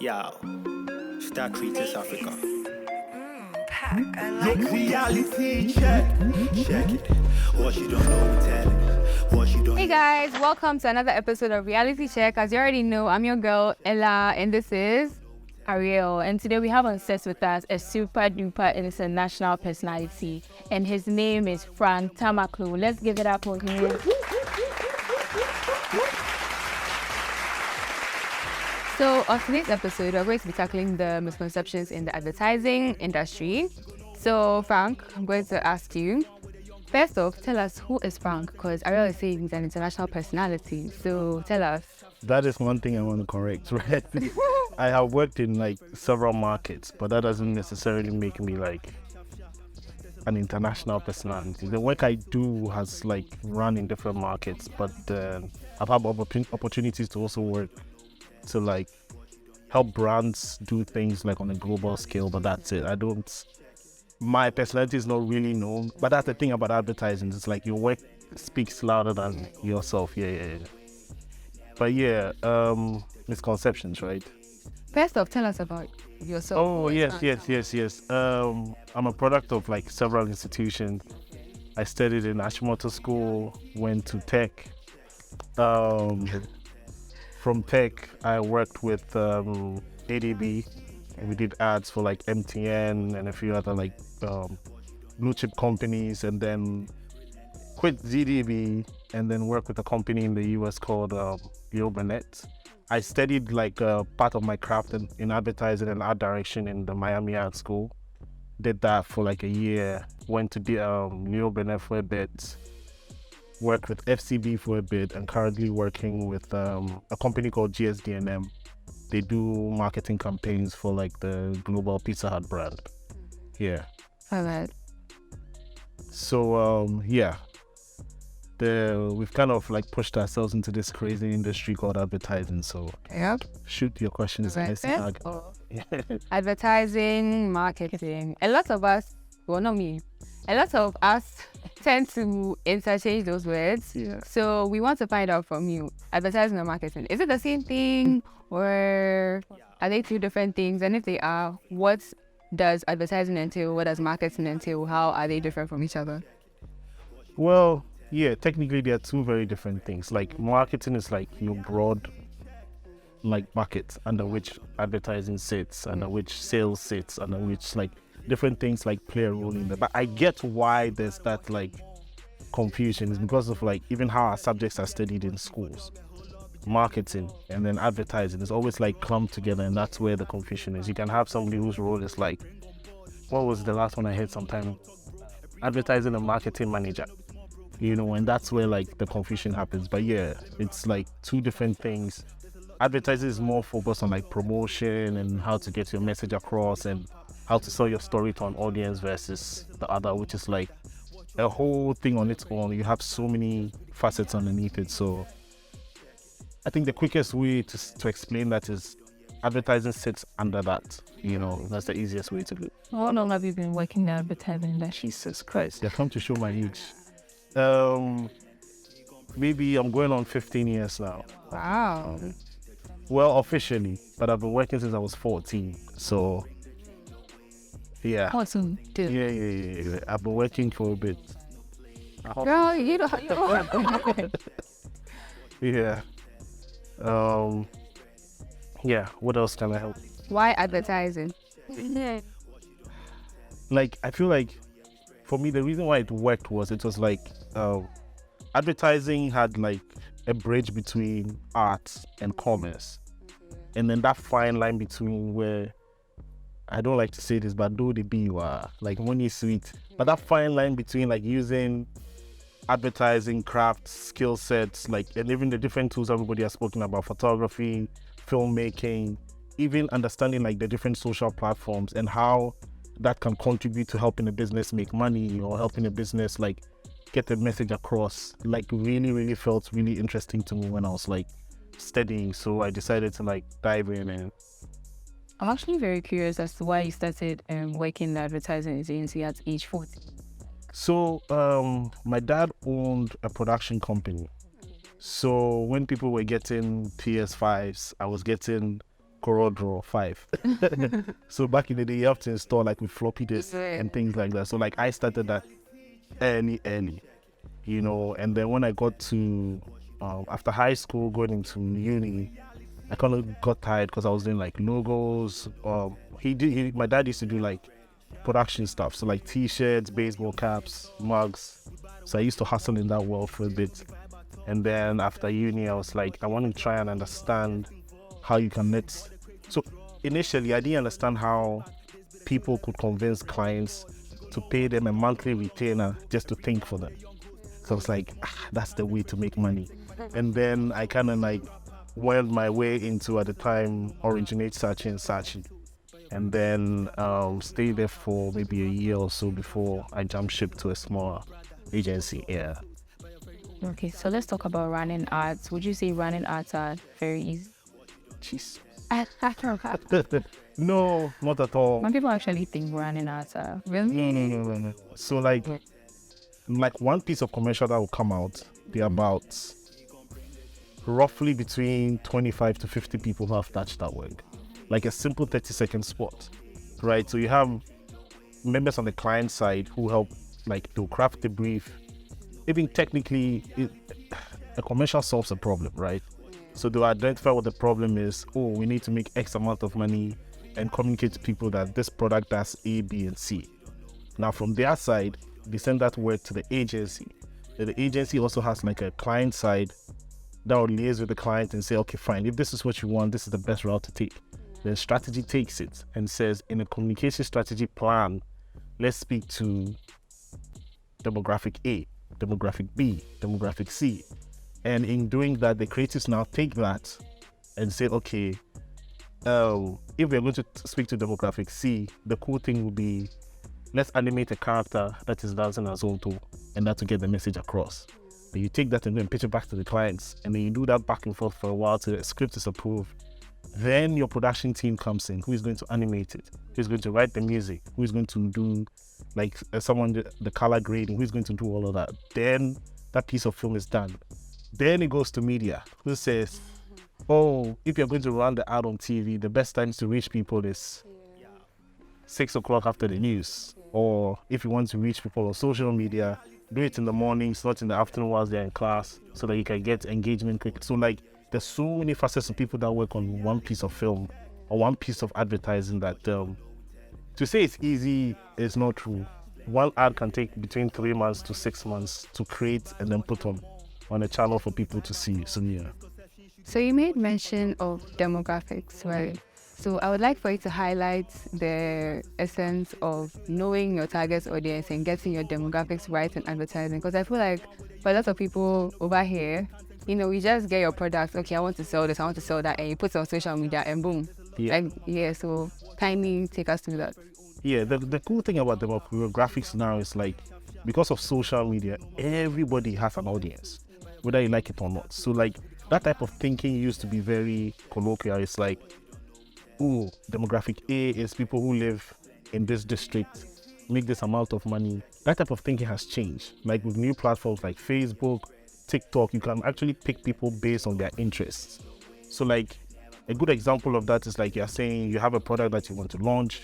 Yo, Star Creators Africa. Pack, I like Look, reality check. Check it. What you don't know, tell it. What you don't Hey guys, welcome to another episode of Reality Check. As you already know, I'm your girl Ella, and this is Ariel. And today we have on set with us a super duper international personality, and his name is Frank Tamakloe. Let's give it up for him. So on today's episode, we're going to be tackling the misconceptions in the advertising industry. So Frank, I'm going to ask you, first off, tell us who is Frank, because Ariel is saying he's an international personality. So tell us. That is one thing I want to correct, right? I have worked in like several markets, but that doesn't necessarily make me like an international personality. The work I do has like run in different markets, but I've had opportunities to also work to like help brands do things like on a global scale, but that's it. My personality is not really known, but that's the thing about advertising. It's like your work speaks louder than yourself. Yeah. But yeah, misconceptions, right? First off, tell us about yourself. Oh, yes. I'm a product of like several institutions. I studied in Ashimoto School, went to tech. From tech, I worked with ADB. We did ads for like MTN and a few other like blue chip companies, and then quit ZDB and then worked with a company in the US called Burnett. I studied like part of my craft in advertising and art direction in the Miami Art School. Did that for like a year. Went to Burnett for a bit. Worked with FCB for a bit, and currently working with a company called GSD&M. They do marketing campaigns for like the global Pizza Hut brand. Yeah. All right. So we've kind of like pushed ourselves into this crazy industry called advertising. So Yep. shoot your questions. Advertising, marketing. A lot of us, well, not me, a lot of us tend to interchange those words. Yeah. So we want to find out from you, advertising and marketing. Is it the same thing, or are they two different things? And if they are, what does advertising entail? What does marketing entail? How are they different from each other? Well, yeah, technically they are two very different things. Like marketing is like your broad like bucket under which advertising sits, under which sales sits, under which like different things like play a role in there. But I get why there's that like confusion. Is because of like even how our subjects are studied in schools. Marketing and then advertising is always like clumped together, and that's where the confusion is. You can have somebody whose role is like, what was the last one I heard sometime? Advertising and marketing manager. And that's where like the confusion happens. But yeah, it's like two different things. Advertising is more focused on like promotion and how to get your message across and how to sell your story to an audience, versus the other, which is like a whole thing on its own. You have so many facets underneath it. So I think the quickest way to explain that is advertising sits under that. That's the easiest way to do it. How long have you been working in advertising? Jesus Christ, you come to show my age. Maybe I'm going on 15 years now. Wow. Well, officially, but I've been working since I was 14. So yeah. Awesome, dude. Yeah. I've been working for a bit. Girl, you know. Yeah. Yeah. What else can I help? Why advertising? Like, I feel like for me, the reason why it worked was it was like advertising had like a bridge between art and commerce, and then that fine line between where, I don't like to say this, but do the be like money is sweet. But that fine line between like using advertising, craft, skill sets, like, and even the different tools everybody has spoken about, photography, filmmaking, even understanding like the different social platforms and how that can contribute to helping a business make money or helping a business like get the message across, like really felt really interesting to me when I was like studying. So I decided to like dive in. And I'm actually very curious as to why you started working in the advertising agency at age 40. So my dad owned a production company. So when people were getting PS5s, I was getting CorelDRAW 5. So back in the day, you have to install like with floppy disk and things like that. So like I started that early, you know, and then when I got to after high school going into uni, I kind of got tired because I was doing like logos. My dad used to do like production stuff, so like t-shirts, baseball caps, mugs. So I used to hustle in that world for a bit. And then after uni, I was like, I want to try and understand how you can let. So initially, I didn't understand how people could convince clients to pay them a monthly retainer just to think for them. So I was like, that's the way to make money. And then I kind of like went my way into, at the time, Originate Saatchi and Saatchi. And then stayed there for maybe a year or so before I jumped ship to a smaller agency. Yeah. Okay, so let's talk about running ads. Would you say running ads are very easy? Jeez. No, not at all. Some people actually think running ads are really. No. So like one piece of commercial that will come out, there are about roughly between 25 to 50 people who have touched that work. Like a simple 30-second spot, right? So you have members on the client side who help, like, to craft the brief. Even technically, a commercial solves a problem, right? So they'll identify what the problem is. Oh, we need to make X amount of money and communicate to people that this product does A, B, and C. Now, from their side, they send that word to the agency. The agency also has like a client side that will liaise with the client and say, okay, fine, if this is what you want, this is the best route to take. Then strategy takes it and says, in a communication strategy plan, let's speak to demographic A, demographic B, demographic C. And in doing that, the creatives now take that and say, okay, if we're going to speak to demographic C, the cool thing will be, let's animate a character that is dancing as Zonto, and that to get the message across. Then you take that and then pitch it back to the clients, and then you do that back and forth for a while till the script is approved. Then your production team comes in, who is going to animate it, who is going to write the music, who is going to do like the color grading, who is going to do all of that. Then that piece of film is done. Then it goes to media, who says, oh, if you're going to run the ad on TV, the best times to reach people is 6 o'clock after the news. Or if you want to reach people on social media, do it in the mornings, not in the afternoon whilst they're in class, so that you can get engagement quick. So like, there's so many facets of people that work on one piece of film or one piece of advertising that to say it's easy is not true. One ad can take between 3 months to 6 months to create and then put on a channel for people to see. So yeah. So you made mention of demographics, right? So I would like for you to highlight the essence of knowing your target audience and getting your demographics right in advertising. Because I feel like for a lot of people over here, you know, you just get your product, okay, I want to sell this, I want to sell that, and you put it on social media and boom. Yeah. So kindly take us through that. Yeah, the cool thing about demographics now is like, because of social media, everybody has an audience, whether you like it or not. So like, that type of thinking used to be very colloquial. It's like, oh, demographic A is people who live in this district, make this amount of money. That type of thinking has changed. Like with new platforms like Facebook, TikTok, you can actually pick people based on their interests. So like a good example of that is like you're saying you have a product that you want to launch.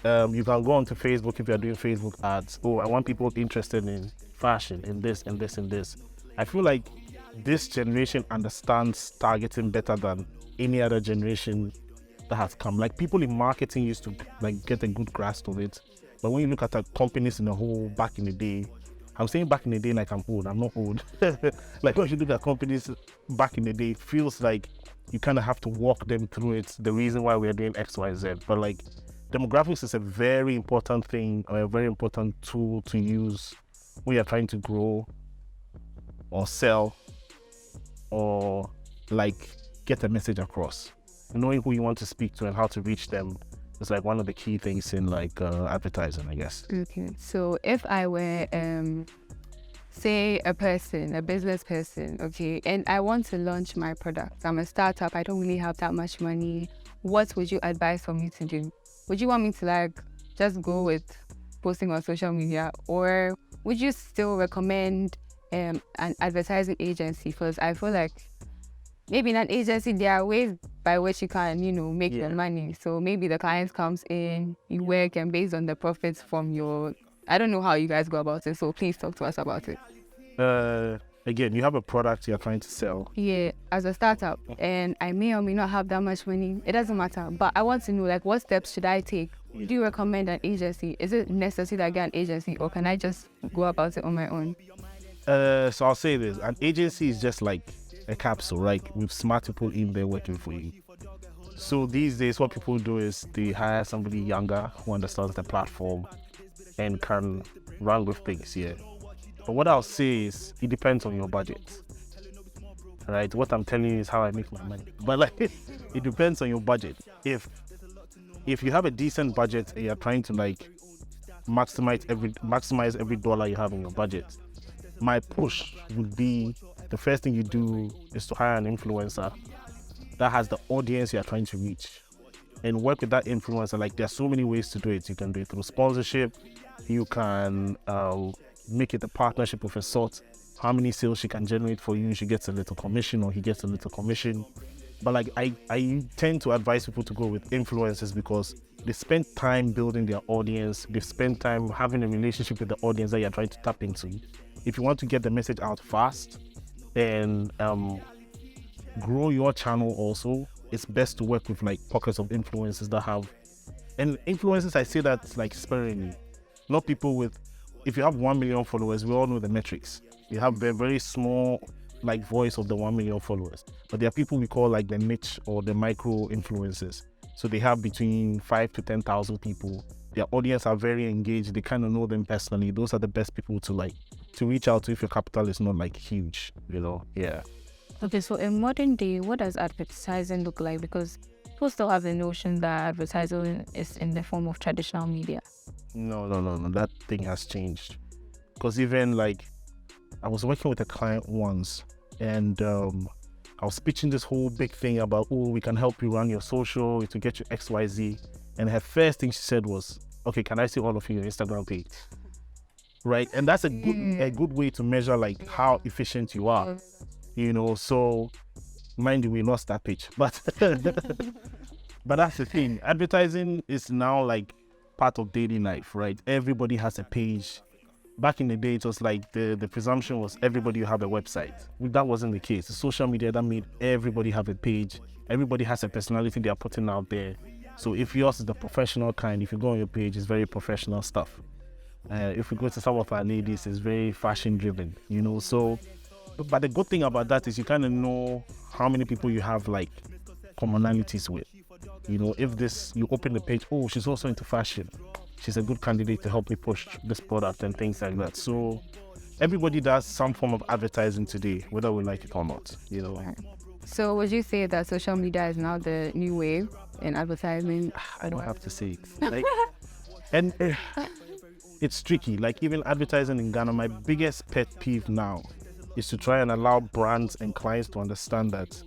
You can go onto Facebook if you're doing Facebook ads. Oh, I want people interested in fashion, in this, and this, and this. I feel like this generation understands targeting better than any other generation that has come. Like people in marketing used to like get a good grasp of it. But when you look at the companies in the whole back in the day, I'm saying back in the day like I'm old, I'm not old. Like when you look at companies back in the day, it feels like you kind of have to walk them through it, the reason why we're doing X, Y, Z. But like demographics is a very important thing, or a very important tool to use when you're trying to grow or sell or like get a message across. Knowing who you want to speak to and how to reach them is like one of the key things in like advertising, I guess. Okay, so if I were say a business person, okay, and I want to launch my product, I'm a startup, I don't really have that much money, what would you advise for me to do? Would you want me to like just go with posting on social media, or would you still recommend an advertising agency? Because I feel like maybe in an agency, there are ways by which you can, make your money. So maybe the client comes in, you work, and based on the profits from your, I don't know how you guys go about it. So please talk to us about it. Again, you have a product you're trying to sell. Yeah, as a startup, and I may or may not have that much money. It doesn't matter. But I want to know, like, what steps should I take? Do you recommend an agency? Is it necessary that I get an agency, or can I just go about it on my own? So I'll say this: an agency is just like a capsule, right? With smart people in there working for you. So these days, what people do is they hire somebody younger who understands the platform and can run with things. Yeah. But what I'll say is, it depends on your budget. Right? What I'm telling you is how I make my money. But like, it depends on your budget. If you have a decent budget and you're trying to like maximize every dollar you have in your budget, my push would be, the first thing you do is to hire an influencer that has the audience you're trying to reach, and work with that influencer. Like, there's so many ways to do it. You can do it through sponsorship. You can make it a partnership of a sort. How many sales she can generate for you, she gets a little commission, or he gets a little commission. But like, I tend to advise people to go with influencers because they spend time building their audience. They spend time having a relationship with the audience that you're trying to tap into. If you want to get the message out fast and grow your channel also, it's best to work with like pockets of influencers that have, and influencers, I say that like sparingly, not people with, if you have 1 million followers, we all know the metrics. You have a very small like voice of the 1 million followers, but there are people we call like the niche or the micro influencers. So they have between 5 to 10,000 people. Their audience are very engaged. They kind of know them personally. Those are the best people to reach out to if your capital is not like huge, Yeah. Okay, so in modern day, what does advertising look like? Because people still have the notion that advertising is in the form of traditional media. No. That thing has changed. Because even like, I was working with a client once, and I was pitching this whole big thing about, we can help you run your social to get you XYZ. And her first thing she said was, okay, can I see all of your Instagram page? Right? And that's a good way to measure like how efficient you are. So mind you, we lost that pitch. But but that's the thing. Advertising is now like part of daily life, right? Everybody has a page. Back in the day, it was like the presumption was everybody have a website. That wasn't the case. The social media that made everybody have a page. Everybody has a personality they are putting out there. So if yours is the professional kind, if you go on your page, it's very professional stuff. If we go to some of our ladies, it's very fashion driven, So, but the good thing about that is you kind of know how many people you have like commonalities with. If you open the page, she's also into fashion. She's a good candidate to help me push this product and things like that. So everybody does some form of advertising today, whether we like it or not, So would you say that social media is now the new wave in advertising? I don't have to say it. Like, and it's tricky. Like, even advertising in Ghana, my biggest pet peeve now is to try and allow brands and clients to understand that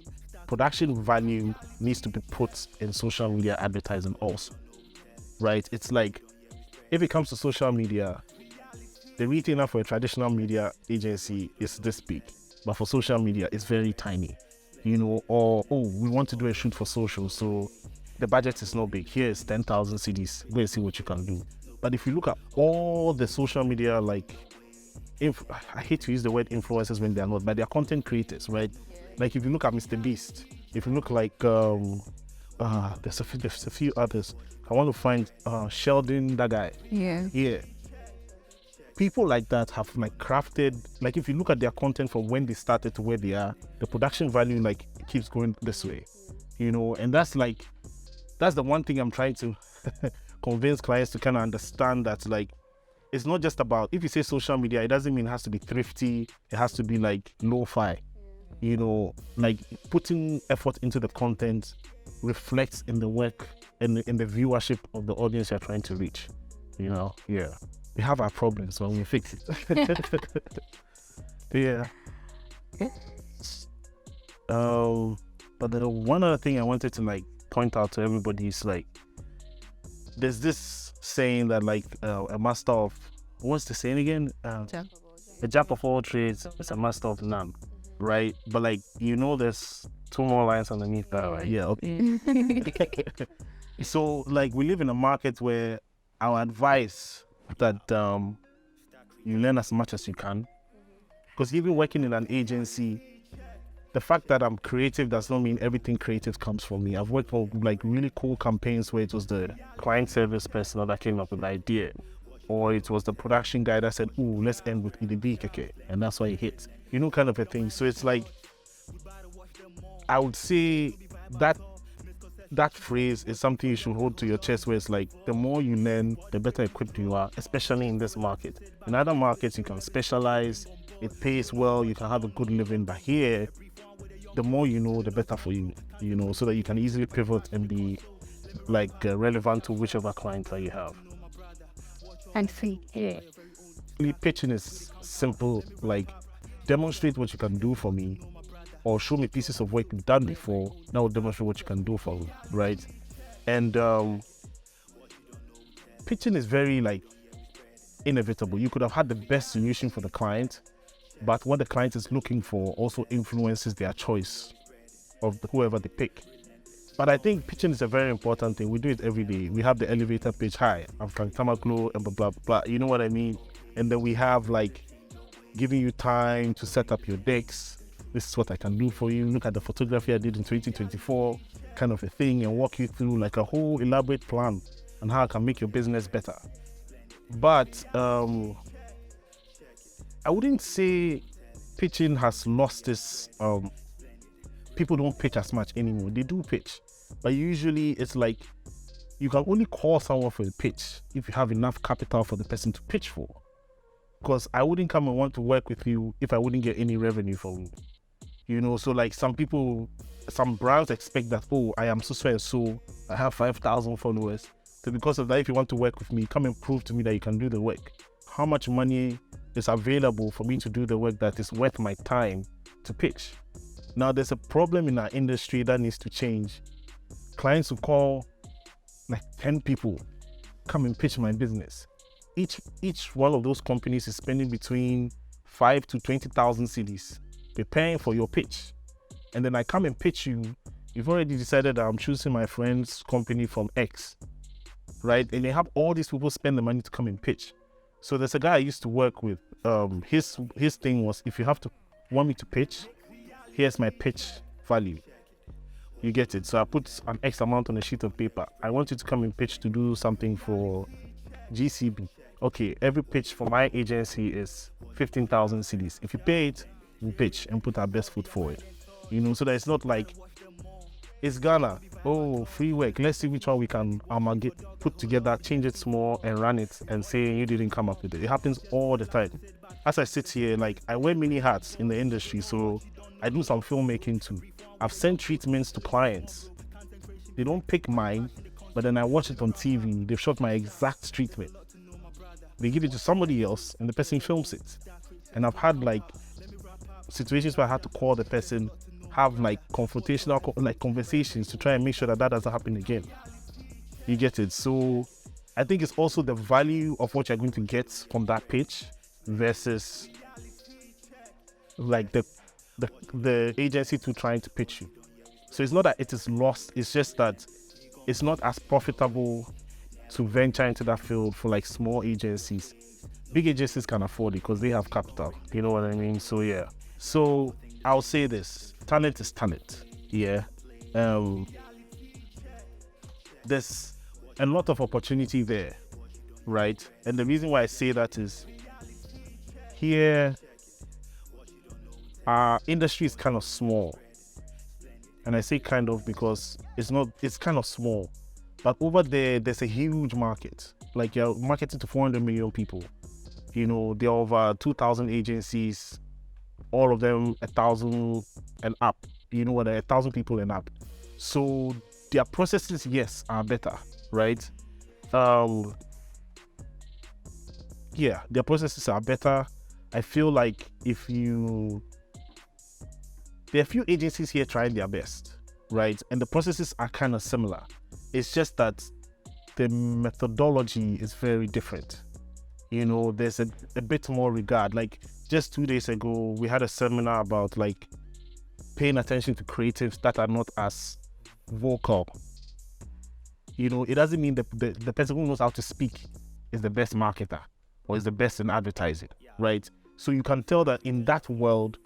production value needs to be put in social media advertising also, right? It's like, if it comes to social media, the retainer for a traditional media agency is this big, but for social media, it's very tiny, or, we want to do a shoot for social, so the budget is not big. Here is 10,000 CDs. Go and see what you can do. But if you look at all the social media, like, I hate to use the word influencers when they're not, but they're content creators, right? Like, if you look at Mr. Beast, if you look like, there's a few others. I want to find Sheldon, that guy. Yeah. People like that have like crafted, like, if you look at their content from when they started to where they are, the production value like keeps going this way, and that's the one thing I'm trying to convince clients to kind of understand, that like, it's not just about, if you say social media, it doesn't mean it has to be thrifty, it has to be like lo-fi, like putting effort into the content reflects in the work and in the viewership of the audience you're trying to reach, yeah. We have our problems when we fix it. Yeah. But the one other thing I wanted to like point out to everybody is like, there's this saying that like a master of, what's the saying again? A jack of all trades is a master of none, right? But like, there's 2 more lines underneath that, right? Yeah. Okay. So, like, we live in a market where our advice that you learn as much as you can. Because even working in an agency, the fact that I'm creative does not mean everything creative comes from me. I've worked for like really cool campaigns where it was the client service person that came up with the idea, or it was the production guy that said, "Ooh, let's end with EDB keke," and that's why it hits. You know, kind of a thing. So it's like, I would say that phrase is something you should hold to your chest, where it's like, the more you learn, the better equipped you are, especially in this market. In other markets, you can specialize, it pays well, you can have a good living, but here, the more you know, the better for you, you know, so that you can easily pivot and be like relevant to whichever client that you have. And see, yeah. Pitching is simple, like, demonstrate what you can do for me, or show me pieces of work you've done before, that will demonstrate what you can do for me, right? And pitching is very, like, inevitable. You could have had the best solution for the client, but what the client is looking for also influences their choice of whoever they pick. But I think pitching is a very important thing. We do it every day. We have the elevator pitch. Hi, I'm from Tamakloe and blah, blah, blah. You know what I mean? And then we have, like, giving you time to set up your decks. This is what I can do for you. Look at the photography I did in 2024, kind of a thing, and walk you through like a whole elaborate plan on how I can make your business better. But I wouldn't say pitching has lost this. People don't pitch as much anymore. They do pitch, but usually it's like, you can only call someone for a pitch if you have enough capital for the person to pitch for. Because I wouldn't come and want to work with you if I wouldn't get any revenue from you. You know, so like some brands expect that, oh, I am so and so, I have 5,000 followers. So because of that, if you want to work with me, come and prove to me that you can do the work. How much money is available for me to do the work that is worth my time to pitch? Now, there's a problem in our industry that needs to change. Clients will call like 10 people, come and pitch my business. Each one of those companies is spending between 5 to 20,000 cedis preparing for your pitch. And then I come and pitch you. You've already decided that I'm choosing my friend's company from X, right? And they have all these people spend the money to come and pitch. So there's a guy I used to work with. His thing was, if you want me to pitch, here's my pitch value. You get it? So I put an X amount on a sheet of paper. I want you to come and pitch to do something for GCB. Okay, every pitch for my agency is 15,000 cedis. If you pay it, we pitch and put our best foot forward. You know, so that it's not like, it's Ghana, oh, free work, let's see which one we can put together, change it small and run it and say you didn't come up with it. It happens all the time. As I sit here, like, I wear many hats in the industry, so I do some filmmaking too. I've sent treatments to clients. They don't pick mine, but then I watch it on TV. They've shot my exact treatment. They give it to somebody else and the person films it. And I've had like situations where I had to call the person, have like confrontational like conversations to try and make sure that doesn't happen again. You get it? So I think it's also the value of what you're going to get from that pitch versus like the agency to trying to pitch you. So it's not that it is lost, it's just that it's not as profitable to venture into that field for like small agencies. Big agencies can afford it because they have capital. You know what I mean? So yeah. So I'll say this: talent is talent. Yeah. There's a lot of opportunity there, right? And the reason why I say that is here our industry is kind of small. And I say kind of because it's kind of small. But over there's a huge market. Like you're marketing to 400 million people. You know, there are over 2,000 agencies, all of them 1,000 and up. You know what, 1,000 people and up. So their processes, yes, are better, right? Yeah, their processes are better. I feel like there are a few agencies here trying their best, right? And the processes are kind of similar. It's just that the methodology is very different. You know, there's a bit more regard. Like just 2 days ago, we had a seminar about like paying attention to creatives that are not as vocal. You know, it doesn't mean the person who knows how to speak is the best marketer or is the best in advertising, right? So you can tell that in that world,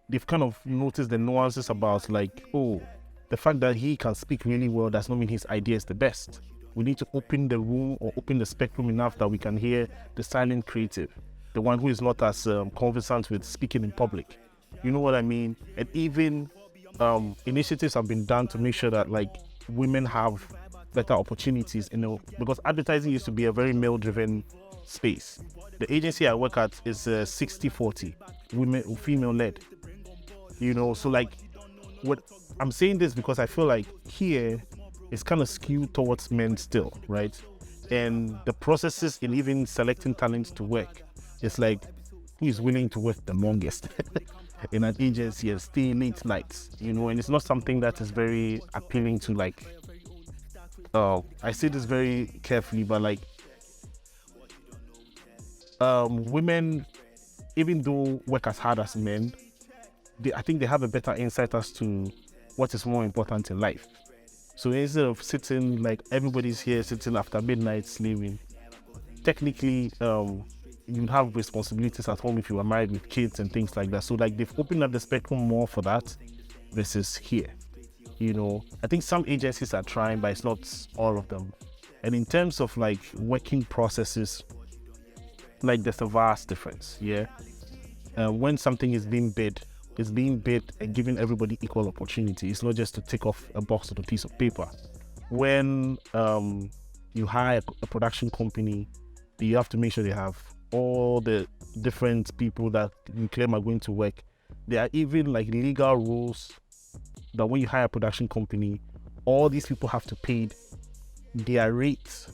they've kind of noticed the nuances about like, oh, the fact that he can speak really well does not mean his idea is the best. We need to open the room or open the spectrum enough that we can hear the silent creative, the one who is not as conversant with speaking in public. You know what I mean? And even initiatives have been done to make sure that like women have better opportunities, you know, because advertising used to be a very male-driven space. The agency I work at is 60-40, women, female-led. You know, so like, what I'm saying this because I feel like here it's kind of skewed towards men still, right? And the processes in even selecting talent to work, it's like, who is willing to work the longest in an agency and stay late nights, you know? And it's not something that is very appealing to like, I say this very carefully, but like, women, even though work as hard as men, I think they have a better insight as to what is more important in life. So instead of sitting like everybody's here sitting after midnight slaving, technically you have responsibilities at home if you are married with kids and things like that. So like they've opened up the spectrum more for that versus here. You know, I think some agencies are trying, but it's not all of them. And in terms of like working processes, like there's a vast difference. Yeah. When something is being bid, it's being bid and giving everybody equal opportunity. It's not just to tick off a box on a piece of paper. When you hire a production company, you have to make sure they have all the different people that you claim are going to work. There are even like legal rules that when you hire a production company, all these people have to pay their rates.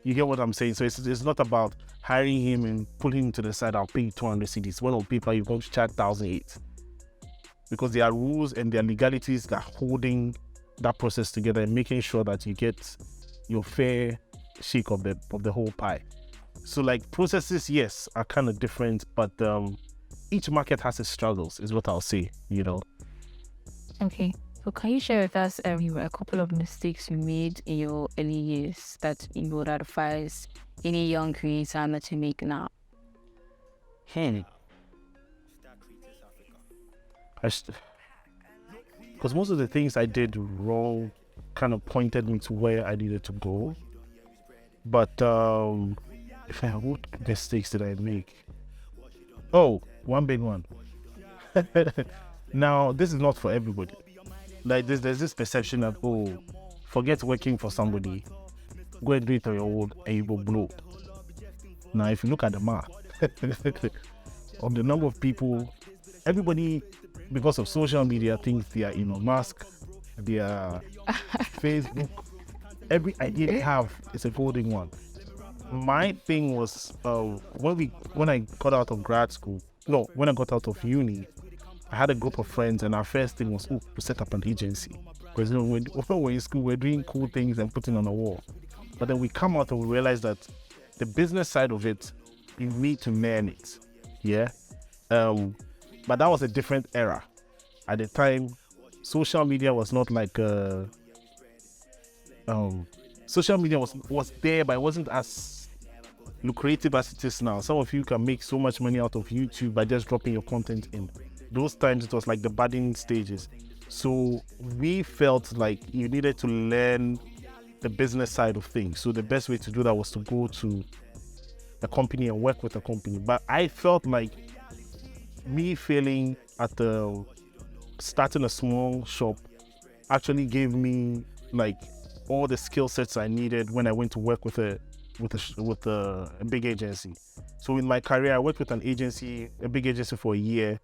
You get what I'm saying? So it's not about hiring him and putting him to the side, I'll pay you 200 cedis. When on paper, you're going to charge 1,008. Because there are rules and there are legalities that are holding that process together and making sure that you get your fair shake of the whole pie. So like processes, yes, are kind of different, but each market has its struggles, is what I'll say, you know. Okay. So can you share with us a couple of mistakes you made in your early years that you would advise any young creator not to make now? Because most of the things I did wrong kind of pointed me to where I needed to go. But what mistakes did I make? Oh, one big one. Now, this is not for everybody. Like there's this perception that, oh, forget working for somebody, go and do it on your own and you will blow. Now, if you look at the math of the number of people, everybody, because of social media, thinks they are Elon Musk, they are Facebook. Every idea they have is a golden one. My thing was when I got out of grad school, when I got out of uni, I had a group of friends, and our first thing was to set up an agency. Because when we're in school, we're doing cool things and putting on a wall. But then we come out and we realize that the business side of it, you need to learn it. Yeah. But that was a different era. At the time, social media was not like social media was there, but it wasn't as lucrative as it is now. Some of you can make so much money out of YouTube by just dropping your content in. Those times it was like the budding stages. So we felt like you needed to learn the business side of things. So the best way to do that was to go to a company and work with a company. But I felt like me failing at starting a small shop actually gave me like all the skill sets I needed when I went to work with a big agency. So in my career, I worked with a big agency for a year.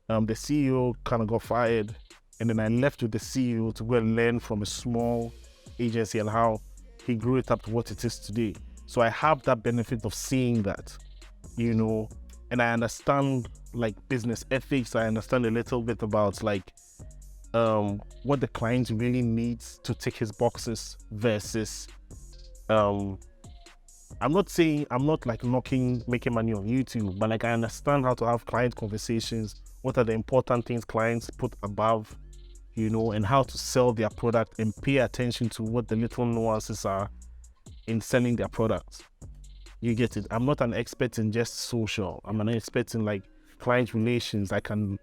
The CEO kind of got fired, and then I left with the CEO to go and learn from a small agency and how he grew it up to what it is today. So I have that benefit of seeing that, you know, and I understand like business ethics. I understand a little bit about like what the client really needs to tick his boxes versus I'm not like making money on YouTube, but like I understand how to have client conversations what are the important things clients put above, and how to sell their product, and pay attention to what the little nuances are in selling their products. You get it? I'm not an expert in just social. I'm an expert in like client relations. I can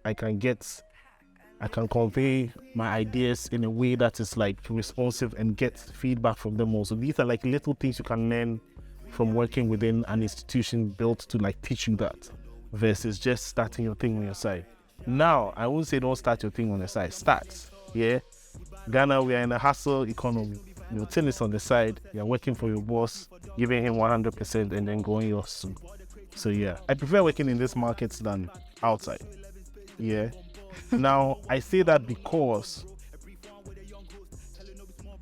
convey my ideas in a way that is like responsive and get feedback from them also. These are like little things you can learn from working within an institution built to like teach you that, versus just starting your thing on your side. Now, I won't say don't start your thing on the side. Start, yeah? Ghana, we are in a hustle economy. Your thing is on the side. You're working for your boss, giving him 100% and then going your soon. So yeah, I prefer working in this market than outside. Yeah. Now, I say that because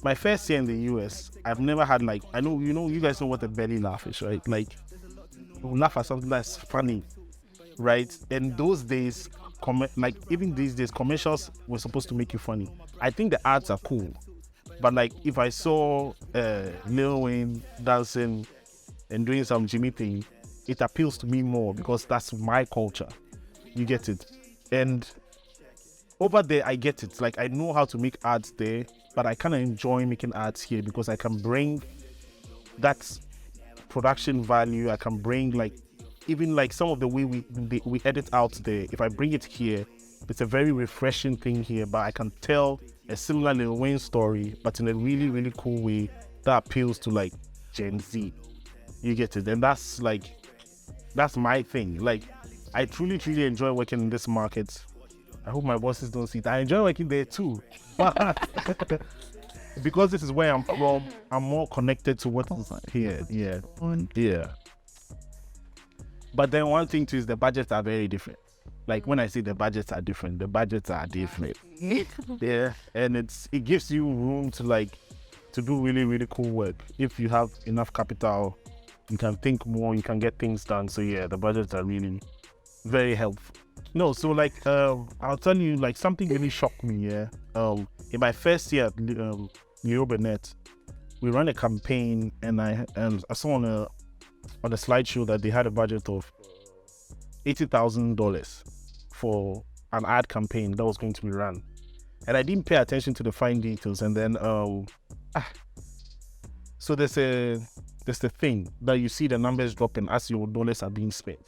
my first year in the US, I've never had like, I know, you guys know what a belly laugh is, right? Like, you laugh at something that's funny, right? And those days, like even these days, commercials were supposed to make you funny. I think the ads are cool, but like if I saw Lil Wayne dancing and doing some Jimmy thing, it appeals to me more because that's my culture. You get it? And over there, I get it. Like I know how to make ads there, but I kind of enjoy making ads here because I can bring that production value. I can bring like even like some of the way we edit out there. If I bring it here, it's a very refreshing thing here, but I can tell a similar Lil Wayne story, but in a really, really cool way that appeals to like Gen Z. You get it? And that's my thing. Like I truly, truly enjoy working in this market. I hope my bosses don't see it. I enjoy working there too. But because this is where I'm from, I'm more connected to what is here. Yeah. Yeah. But then one thing too is the budgets are very different. Like when I say the budgets are different, the budgets are different. Yeah. And it gives you room to do really, really cool work. If you have enough capital, you can think more, you can get things done. So yeah, the budgets are really very helpful. No, so like I'll tell you like something really shocked me, yeah. In my first year at Leo Burnett, we ran a campaign and I saw on a slideshow that they had a budget of $80,000 for an ad campaign that was going to be run. And I didn't pay attention to the fine details. And then so there's the thing that you see the numbers dropping as your dollars are being spent.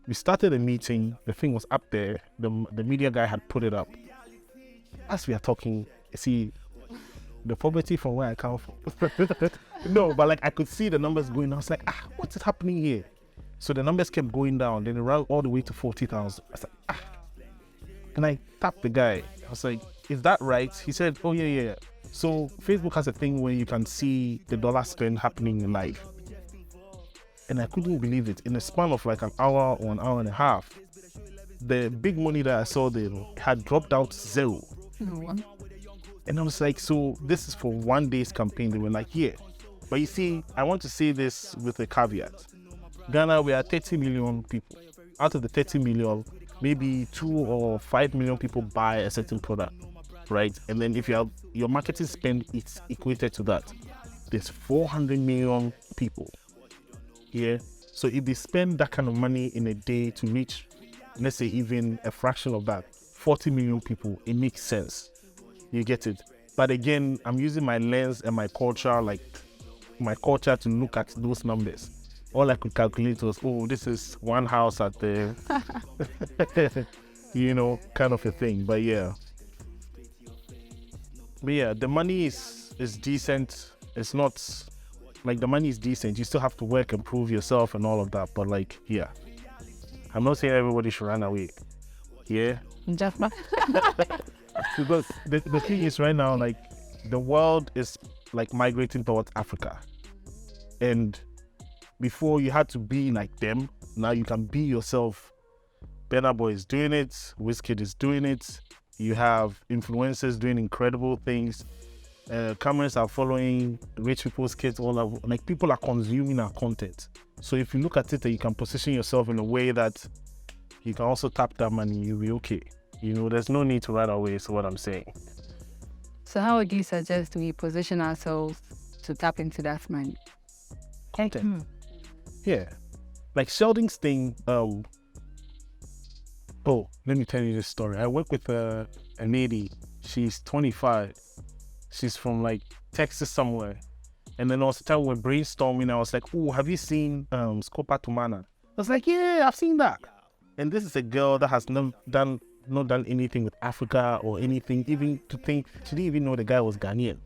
We started a meeting, the thing was up there, the media guy had put it up. As we are talking, see the poverty from where I come from. No, but like I could see the numbers going. I was like, what's happening here? So the numbers kept going down. Then it ran all the way to 40,000. I was like, and I tapped the guy. I was like, is that right? He said, oh yeah. So Facebook has a thing where you can see the dollar spend happening live. And I couldn't believe it. In a span of like an hour or an hour and a half, the big money that I saw there had dropped down to zero. And I was like, so this is for 1 day's campaign. They were like, yeah. But you see, I want to say this with a caveat. Ghana, we are 30 million people. Out of the 30 million, maybe 2 or 5 million people buy a certain product, right? And then if you have your marketing spend, it's equated to that. There's 400 million people here. So if they spend that kind of money in a day to reach, let's say even a fraction of that, 40 million people, it makes sense. You get it? But again, I'm using my lens and my culture to look at those numbers. All I could calculate was, this is one house at the, kind of a thing. But yeah, the money is decent. It's not like the money is decent. You still have to work and prove yourself and all of that. But like, yeah, I'm not saying everybody should run away. Yeah. Because the thing is right now, like the world is like migrating towards Africa. And before you had to be like them, now you can be yourself. Burna Boy is doing it, Wizkid is doing it. You have influencers doing incredible things. Cameras are following rich people's kids, like people are consuming our content. So if you look at it, you can position yourself in a way that you can also tap that money, you'll be okay. There's no need to run away, is what I'm saying. So how would you suggest we position ourselves to tap into that money? Content. Yeah. Like Sheldon's thing, Oh, let me tell you this story. I work with a lady. She's 25. She's from like Texas somewhere. And then also time we're brainstorming, I was like, oh, have you seen Scopa Tumana? I was like, yeah, I've seen that. And this is a girl that has not done anything with Africa or anything, even to think, she didn't even know the guy was Ghanaian.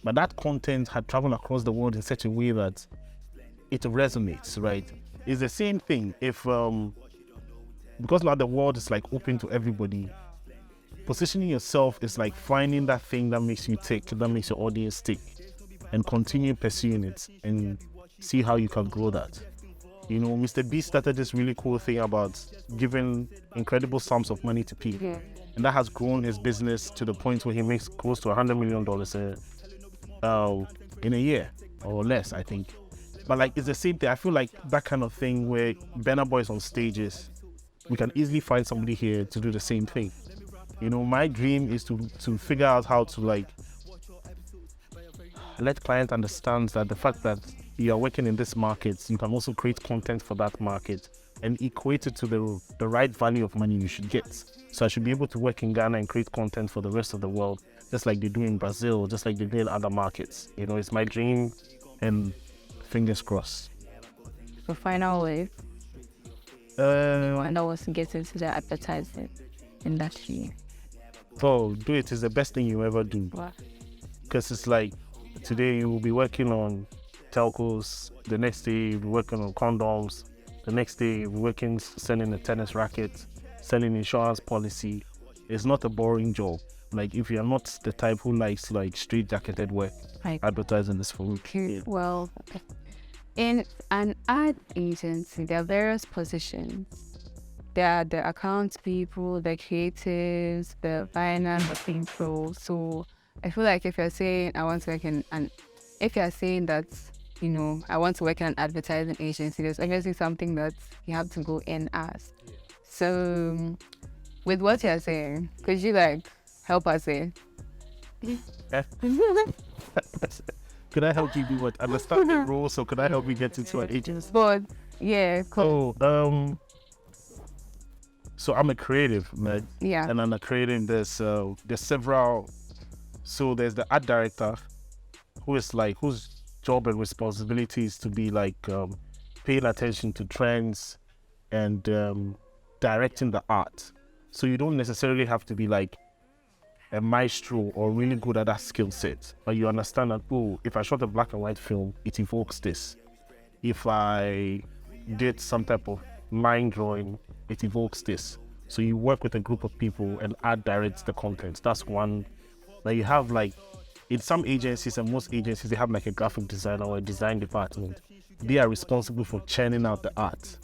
But that content had traveled across the world in such a way that it resonates, right? It's the same thing if, because now the world is like open to everybody, positioning yourself is like finding that thing that makes you tick, that makes your audience tick, and continue pursuing it and see how you can grow that. You know, Mr. B started this really cool thing about giving incredible sums of money to people. And that has grown his business to the point where he makes close to $100 million in a year or less, I think. But like, it's the same thing. I feel like that kind of thing where Burna Boy is on stages, we can easily find somebody here to do the same thing. You know, my dream is to figure out how to like let clients understand that the fact that you are working in this market, you can also create content for that market and equate it to the right value of money you should get. So I should be able to work in Ghana and create content for the rest of the world, just like they do in Brazil, just like they do in other markets. You know, it's my dream, and fingers crossed. The final wave. And I was to get into the advertising industry. Oh, do it is the best thing you ever do. What? Because it's like, today you will be working on telcos, the next day you'll be working on condoms, the next day you'll be working selling a tennis racket, selling insurance policy. It's not a boring job. Like, if you're not the type who likes like straight jacketed work, advertising is for you. Well, in an ad agency, there are various positions. There are the account people, the creatives, the finance people. So I feel like if you're saying I want to work in if you're saying that, you know, I want to work in an advertising agency, there's obviously something that you have to go in as. So with what you're saying, could you like help us here? Could I help you do what? Understand the role, so could I help you get into an agency? But yeah, cool. So I'm a creative, man. Yeah. And I'm a creative. There's several. So there's the art director, whose job and responsibility is to be like paying attention to trends and directing the art. So you don't necessarily have to be like a maestro or really good at that skill set, but you understand that, oh, if I shot a black and white film, it evokes this. If I did some type of line drawing, it evokes this. So you work with a group of people and art directs the content. That's one. Like, you have like, in some agencies and most agencies, they have like a graphic designer or a design department. They are responsible for churning out the art.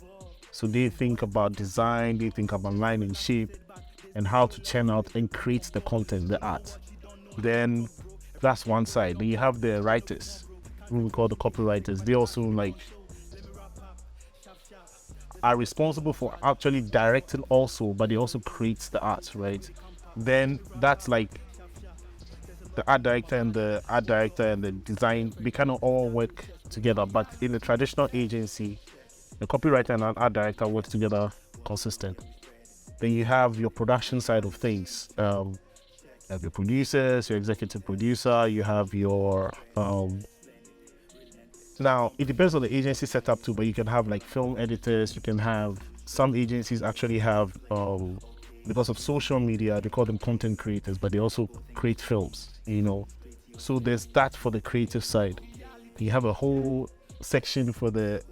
So they think about design, they think about line and shape, and how to churn out and create the content, the art. Then that's one side. Then you have the writers, who we call the copywriters. They also like are responsible for actually directing also, but they also create the art, right? Then that's like the art director and the design, we kind of all work together. But in a traditional agency, the copywriter and an art director work together consistent. Then you have your production side of things. You have your producers, your executive producer, you have your now it depends on the agency setup too, but you can have like film editors, you can have, some agencies actually have because of social media, they call them content creators, but they also create films, you know. So there's that for the creative side. You have a whole section for the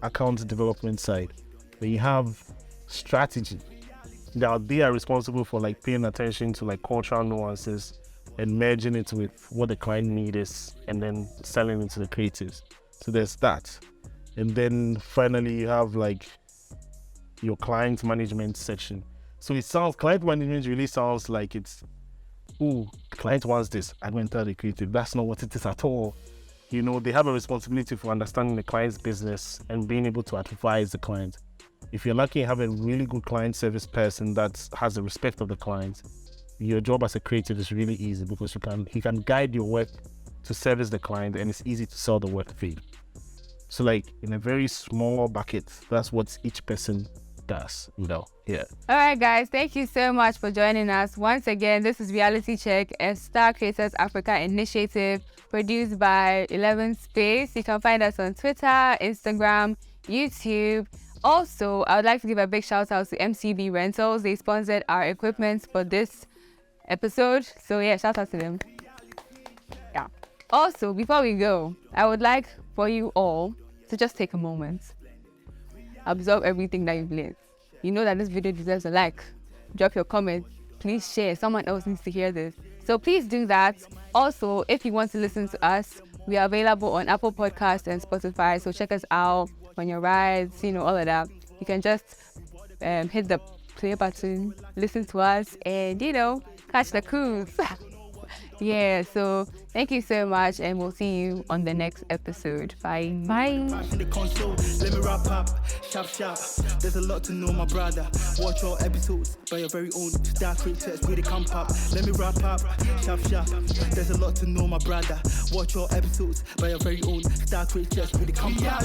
account development side. Then you have strategy. Now they are responsible for like paying attention to like cultural nuances and merging it with what the client need is, and then selling it to the creatives. So there's that. And then finally you have like your client management section. So it sounds, client management really sounds like it's, oh, client wants this, I went to the creative. That's not what it is at all. You know, they have a responsibility for understanding the client's business and being able to advise the client. If you're lucky and have a really good client service person that has the respect of the client, your job as a creative is really easy, because he can guide your work to service the client, and it's easy to sell the work for you. So like in a very small bucket, that's what each person does, yeah. All right, guys, thank you so much for joining us. Once again, this is Reality Check, a Star Creators Africa initiative produced by 11th Space. You can find us on Twitter, Instagram, YouTube. Also, I would like to give a big shout out to MCB Rentals. They sponsored our equipment for this episode. So yeah, shout out to them. Yeah. Also, before we go, I would like for you all to just take a moment. Absorb everything that you've learned. You know that this video deserves a like. Drop your comment. Please share. Someone else needs to hear this. So please do that. Also, if you want to listen to us, we are available on Apple Podcasts and Spotify. So check us out on your rides, all of that. You can just hit the play button, listen to us, and, catch the cruise. Yeah, so thank you so much, and we'll see you on the next episode. Bye. Bye. In the console, let me wrap up. Sharp, sharp. There's a lot to know, my brother. Watch all episodes by your very own Star Creators. Really come up. Let me wrap up. Sharp, sharp. There's a lot to know, my brother. Watch all episodes by your very own Star Creators. Really come up.